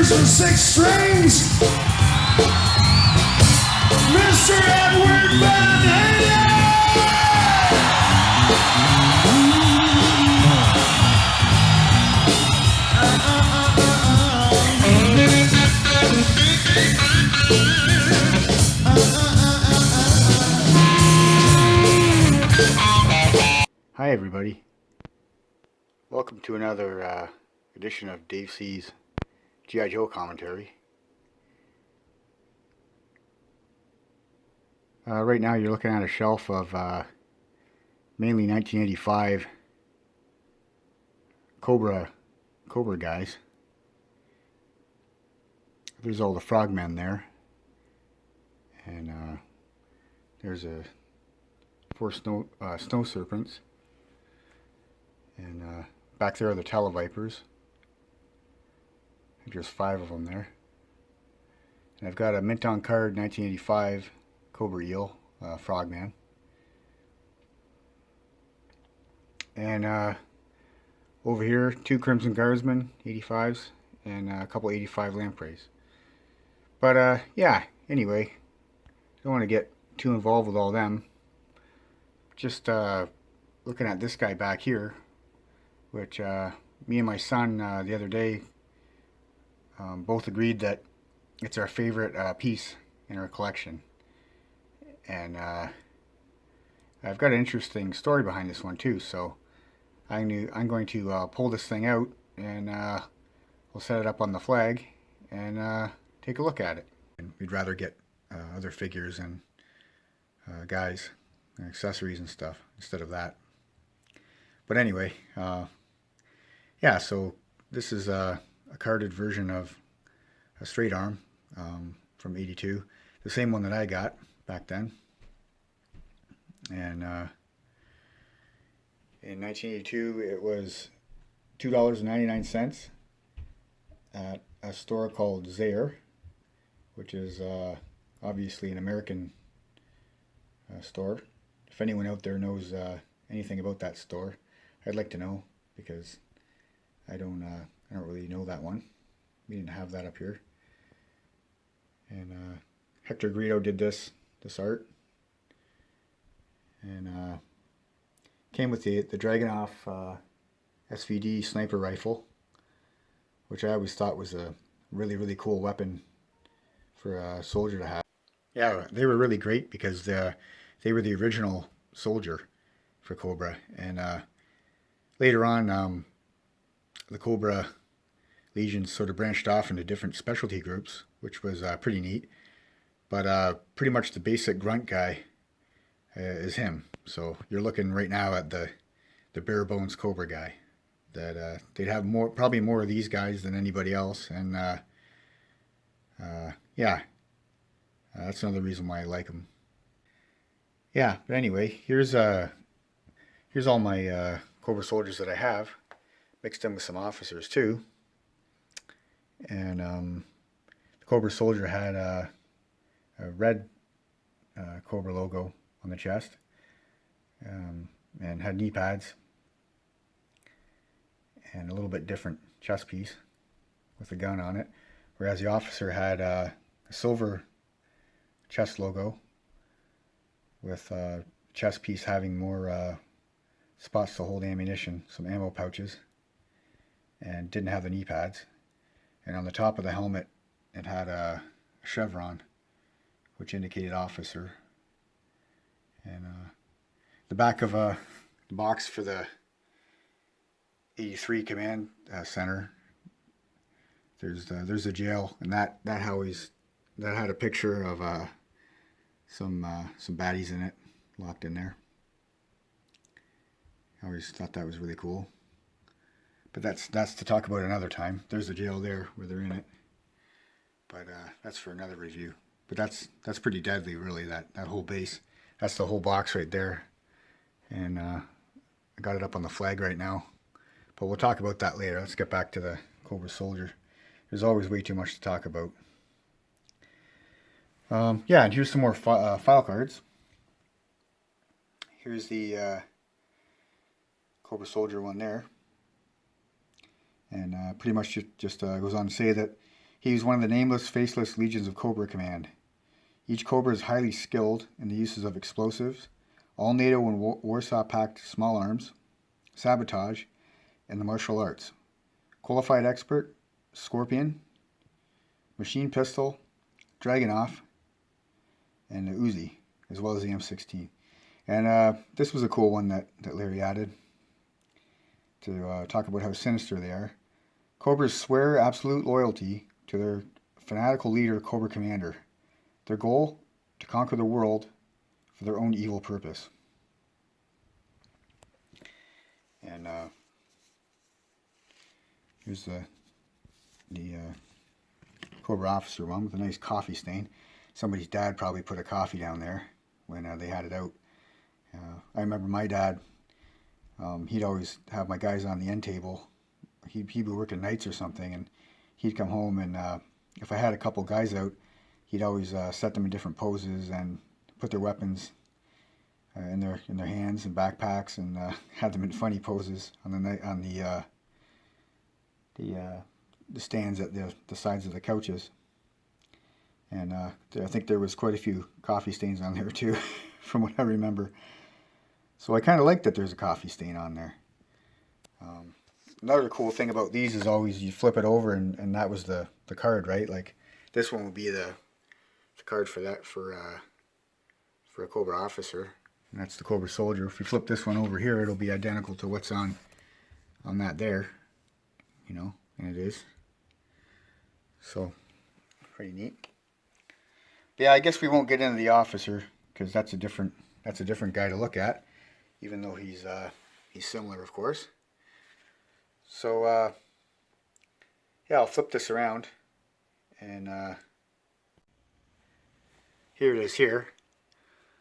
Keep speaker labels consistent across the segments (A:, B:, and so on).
A: fingers and 6 strings, Mr. Edward Van Halen!
B: Hi everybody, welcome to another edition of Dave C's G.I. Joe commentary. Right now you're looking at a shelf of mainly 1985 Cobra guys. There's all the frogmen there, and there's 4 snow serpents. And back there are the televipers. I think there's 5 of them there. And I've got a mint on card 1985 Cobra Eel, Frogman. And over here, 2 Crimson Guardsmen 85s and a couple 85 lampreys. But yeah, anyway, don't want to get too involved with all them. Just looking at this guy back here, which me and my son the other day both agreed that it's our favorite piece in our collection. And I've got an interesting story behind this one too, so I'm going to pull this thing out, and we'll set it up on the flag and take a look at it. And we'd rather get other figures and guys and accessories and stuff instead of that. But anyway, yeah, so this is a carded version of a straight arm from '82, the same one that I got back then. And in 1982, it was $2.99 at a store called Zayre, which is obviously an American store. If anyone out there knows anything about that store, I'd like to know, because I don't really know that one. We didn't have that up here. And Hector Greedo did this art, and came with the Dragunov SVD sniper rifle, which I always thought was a really cool weapon for a soldier to have. Yeah, they were really great because they were the original soldier for Cobra, and later on the Cobra Legions sort of branched off into different specialty groups, which was pretty neat. But pretty much the basic grunt guy is him. So you're looking right now at the bare bones Cobra guy. That they'd have probably more of these guys than anybody else, and yeah, that's another reason why I like them. Yeah, but anyway, here's all my Cobra soldiers that I have, mixed in with some officers too. And the Cobra Soldier had a red Cobra logo on the chest, and had knee pads, and a little bit different chest piece with a gun on it, whereas the officer had a silver chest logo with a chest piece having more spots to hold ammunition, some ammo pouches, and didn't have the knee pads. And on the top of the helmet, it had a chevron, which indicated officer. And the back of the box for the 83 Command Center, there's a jail, and that had a picture of some baddies in it, locked in there. I always thought that was really cool. But that's to talk about another time. There's a jail there where they're in it. But that's for another review. But that's pretty deadly, really, that whole base. That's the whole box right there. And I got it up on the flag right now. But we'll talk about that later. Let's get back to the Cobra Soldier. There's always way too much to talk about. Yeah, and here's some more file cards. Here's the Cobra Soldier one there. And pretty much just goes on to say that He was one of the nameless, faceless legions of Cobra Command. Each Cobra is highly skilled in the uses of explosives, all NATO and Warsaw-packed small arms, sabotage, and the martial arts. Qualified expert, Scorpion, machine pistol, Dragunov, and the Uzi, as well as the M16. And this was a cool one that Larry added to talk about how sinister they are. Cobras swear absolute loyalty to their fanatical leader, Cobra Commander. Their goal, to conquer the world for their own evil purpose. And here's the Cobra officer one with a nice coffee stain. Somebody's dad probably put a coffee down there when they had it out. I remember my dad, he'd always have my guys on the end table. He'd be working nights or something, and he'd come home, and if I had a couple guys out, he'd always set them in different poses and put their weapons in their hands and backpacks, and had them in funny poses on the stands at the sides of the couches. And I think there was quite a few coffee stains on there too, from what I remember. So I kind of like that there's a coffee stain on there. Another cool thing about these is always you flip it over and that was the card, right? Like this one would be the card for that for a Cobra officer, and that's the Cobra Soldier. If you flip this one over here, it'll be identical to what's on that there, you know, and it is. So pretty neat. But yeah, I guess we won't get into the officer because that's a different guy to look at, even though he's similar, of course. So yeah, I'll flip this around, and here it is here,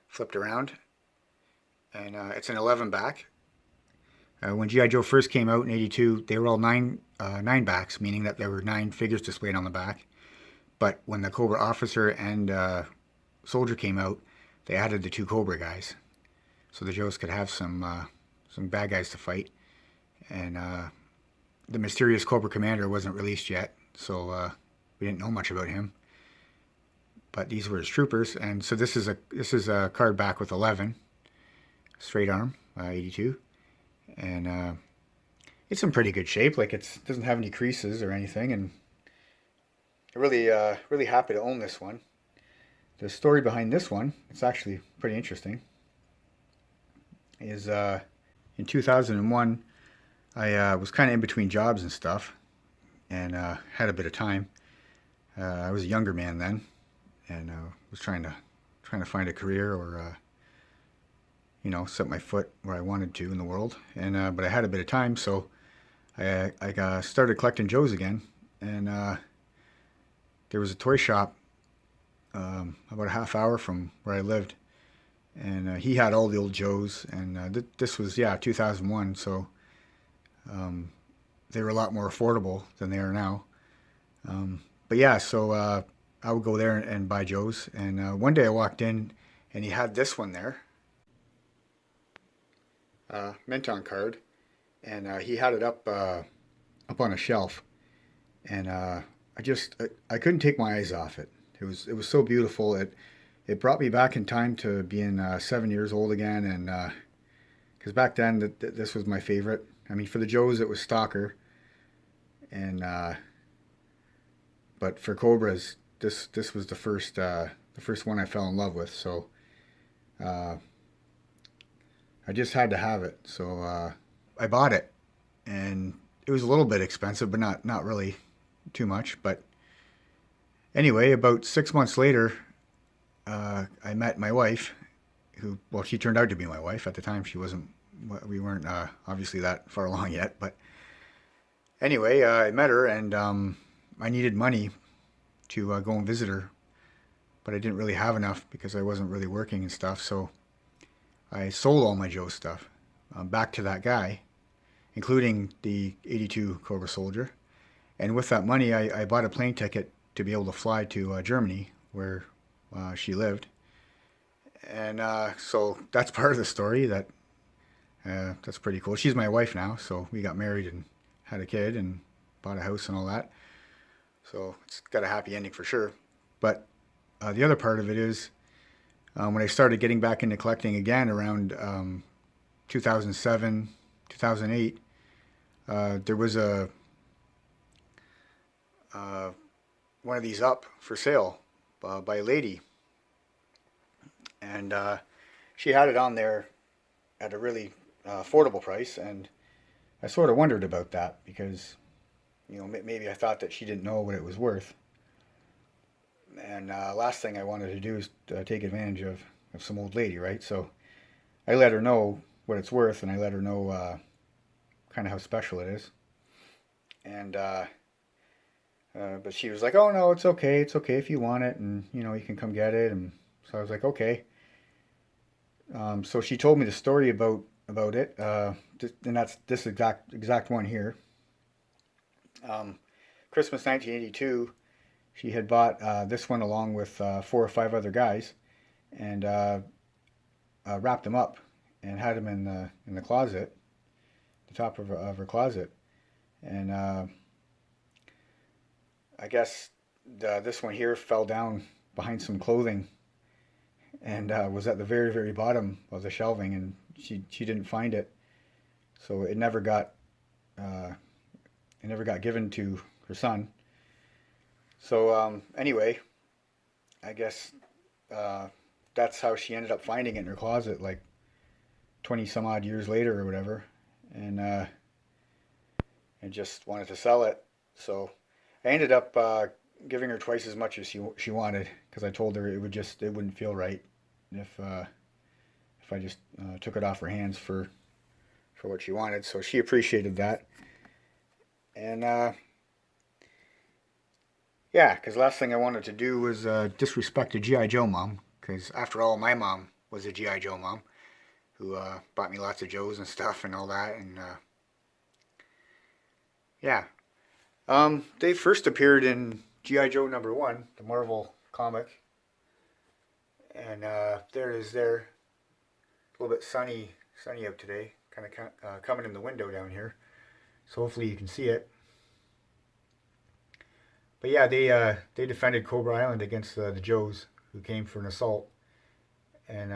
B: flipped around, and it's an 11 back. When G.I. Joe first came out in '82, they were all nine backs, meaning that there were 9 figures displayed on the back. But when the Cobra Officer and Soldier came out, they added the 2 Cobra guys, so the Joes could have some bad guys to fight. And the mysterious Cobra Commander wasn't released yet, so we didn't know much about him. But these were his troopers, and so this is a card back with 11, straight arm, 82, and it's in pretty good shape. Like it doesn't have any creases or anything, and I'm really happy to own this one. The story behind this one, it's actually pretty interesting, is in 2001, I was kind of in between jobs and stuff, and had a bit of time. I was a younger man then, and was trying to find a career or you know, set my foot where I wanted to in the world. And but I had a bit of time, so I started collecting Joes again, and there was a toy shop about a half hour from where I lived, and he had all the old Joes, and this was 2001, so they were a lot more affordable than they are now. But yeah, so I would go there and buy Joes, and one day I walked in and he had this one there, Menton card, and he had it up on a shelf, and I couldn't take my eyes off it. It was so beautiful. It brought me back in time to being 7 years old again, and because back then this was my favorite. I mean, for the Joes it was Stalker, and but for Cobras this was the first one I fell in love with. So I just had to have it. So I bought it, and it was a little bit expensive, but not really too much. But anyway, about 6 months later, I met my wife, who, well, she turned out to be my wife. At the time, we weren't obviously that far along yet. But anyway, I met her, and I needed money to go and visit her, but I didn't really have enough because I wasn't really working and stuff. So I sold all my Joe stuff back to that guy, including the '82 Cobra Soldier. And with that money, I bought a plane ticket to be able to fly to Germany, where she lived. And so that's part of the story. That's pretty cool. She's my wife now, so we got married and had a kid and bought a house and all that. So it's got a happy ending for sure. But the other part of it is when I started getting back into collecting again around 2007, 2008, there was one of these up for sale by a lady, and she had it on there at a really affordable price, and I sort of wondered about that because, you know, maybe I thought that she didn't know what it was worth. And last thing I wanted to do is take advantage of some old lady, right? So I let her know what it's worth, and I let her know kind of how special it is. And but she was like, "Oh no, it's okay if you want it, and you know you can come get it." And so I was like, "Okay." So she told me the story about it, and that's this exact one here. Christmas 1982. She had bought this one along with 4 or 5 other guys, and wrapped them up and had them in the closet, the top of her closet, and I guess this one here fell down behind some clothing, and was at the very very bottom of the shelving, and she didn't find it, so it never got given to her son. So anyway, I guess that's how she ended up finding it in her closet, like 20 some odd years later or whatever, and just wanted to sell it. So I ended up giving her twice as much as she wanted, because I told her it wouldn't feel right if I just took it off her hands for what she wanted. So she appreciated that, and yeah, because last thing I wanted to do was disrespect a G.I. Joe mom, because after all, my mom was a G.I. Joe mom who bought me lots of Joes and stuff and all that, and yeah. They first appeared in G.I. Joe #1, the Marvel comic, and there it is there. A little bit sunny out today, kind of coming in the window down here, so hopefully you can see it. But yeah, they defended Cobra Island against the Joes who came for an assault, and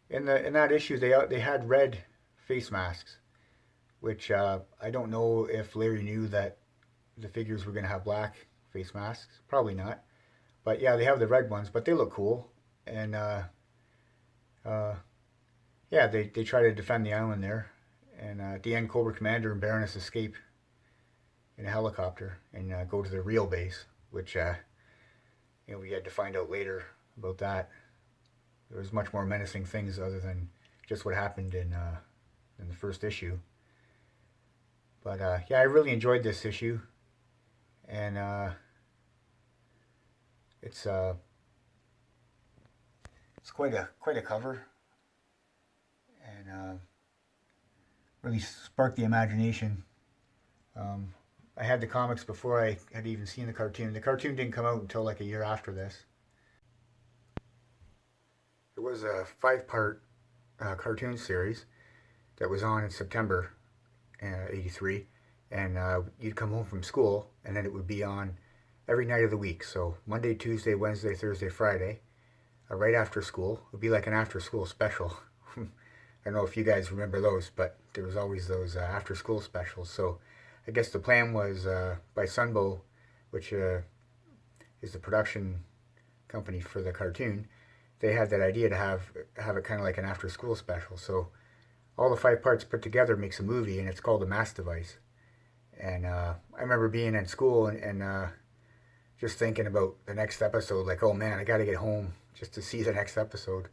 B: in that issue they had red face masks, which I don't know if Larry knew that the figures were going to have black face masks. Probably not. But yeah, they have the red ones, but they look cool. And yeah, they try to defend the island there. And at the end, Cobra Commander and Baroness escape in a helicopter and go to the real base, which you know, we had to find out later about that. There was much more menacing things other than just what happened in the first issue. But yeah, I really enjoyed this issue, and it's quite a cover, and really sparked the imagination. I had the comics before I had even seen the cartoon. The cartoon didn't come out until like a year after this. It was a 5-part cartoon series that was on in September 83, and you'd come home from school, and then it would be on every night of the week. So Monday, Tuesday, Wednesday, Thursday, Friday, right after school. It would be like an after-school special. I don't know if you guys remember those, but there was always those after-school specials. So I guess the plan was by Sunbow, which is the production company for the cartoon. They had that idea to have it kind of like an after-school special. So all the 5 parts put together makes a movie, and it's called The Mass Device. And I remember being in school and just thinking about the next episode, like, oh man, I got to get home just to see the next episode.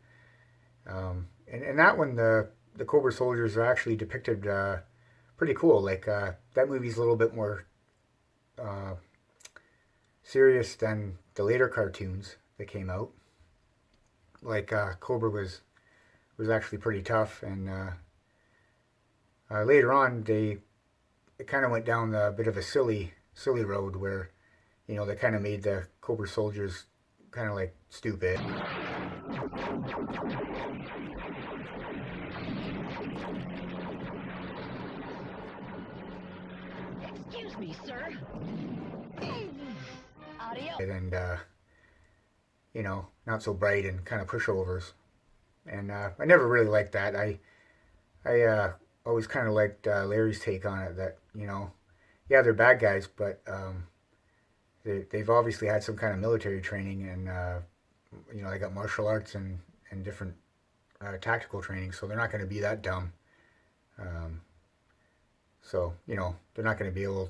B: And that one, the Cobra Soldiers are actually depicted pretty cool. Like that movie's a little bit more serious than the later cartoons that came out. Like Cobra was actually pretty tough, and later on it kind of went down a bit of a silly road where, you know, they kind of made the Cobra Soldiers kind of like stupid.
C: Excuse me, sir.
B: And you know, not so bright and kind of pushovers. And I never really liked that. I always kind of liked Larry's take on it. That, you know, yeah, they're bad guys, but they've obviously had some kind of military training, and you know, they got martial arts and different tactical training, so they're not going to be that dumb. So, you know, they're not going to be able.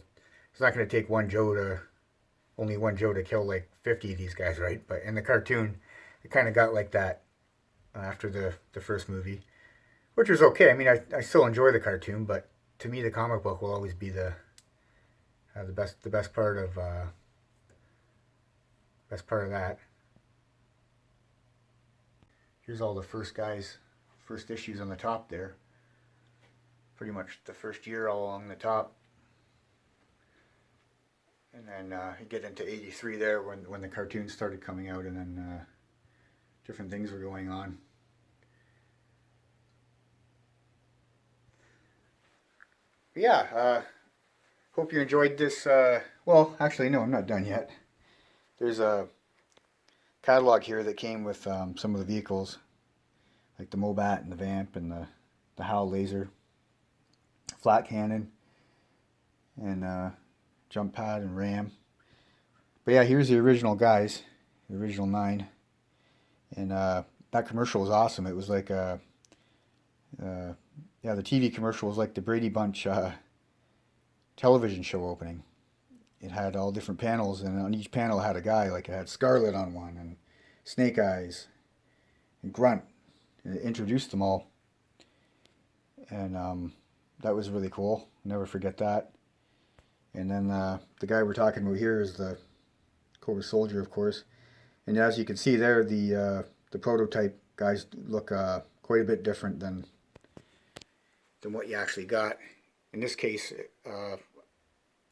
B: It's not going to take only one Joe to kill like 50 of these guys, right? But in the cartoon, it kind of got like that after the first movie, which was okay. I mean, I still enjoy the cartoon, but to me, the comic book will always be the best part of that. Here's all the first issues on the top there. Pretty much the first year all along the top. And then you get into 83 there when the cartoons started coming out, and then different things were going on. But yeah, hope you enjoyed this. Well, actually, no, I'm not done yet. There's a catalog here that came with some of the vehicles, like the Mobat and the Vamp and the Howl Laser, flat cannon, and jump pad and ram. But yeah, here's the original guys, the original 9. And that commercial was awesome. It was like yeah, the TV commercial was like the Brady Bunch television show opening. It had all different panels, and on each panel it had a guy. Like it had Scarlet on one, and Snake Eyes, and Grunt. And it introduced them all. And that was really cool. Never forget that. And then the guy we're talking about here is the Cobra Soldier, of course. And as you can see there, the prototype guys look quite a bit different than what you actually got. In this case,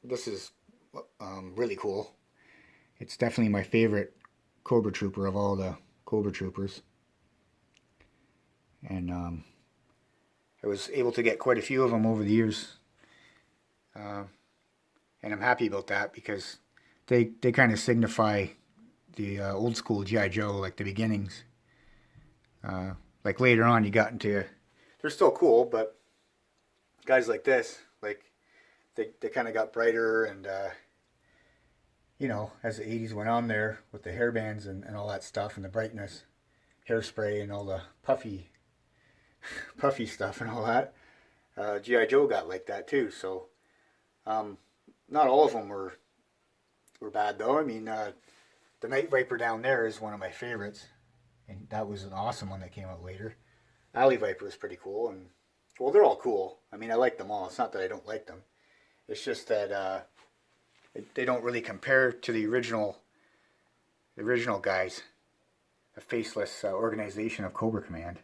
B: this is really cool. It's definitely my favorite Cobra Trooper of all the Cobra Troopers. And I was able to get quite a few of them over the years. And I'm happy about that because they kind of signify the old school G.I. Joe, like the beginnings. Like later on you got into, they're still cool, but guys like this, like they kind of got brighter, and you know, as the 80s went on there with the hairbands and all that stuff, and the brightness, hairspray and all the puffy stuff and all that, G.I. Joe got like that too. So not all of them were bad though. I mean, the Night Viper down there is one of my favorites, and that was an awesome one that came out later. Alley Viper is pretty cool, and well, they're all cool. I mean, I like them all. It's not that I don't like them. It's just that they don't really compare to the original guys, a faceless organization of Cobra Command,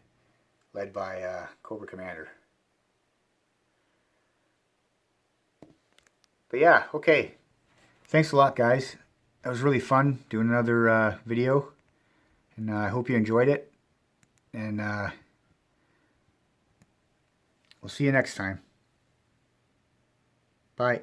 B: led by Cobra Commander. But yeah, okay. Thanks a lot, guys. That was really fun doing another video, and I hope you enjoyed it. And we'll see you next time. Bye.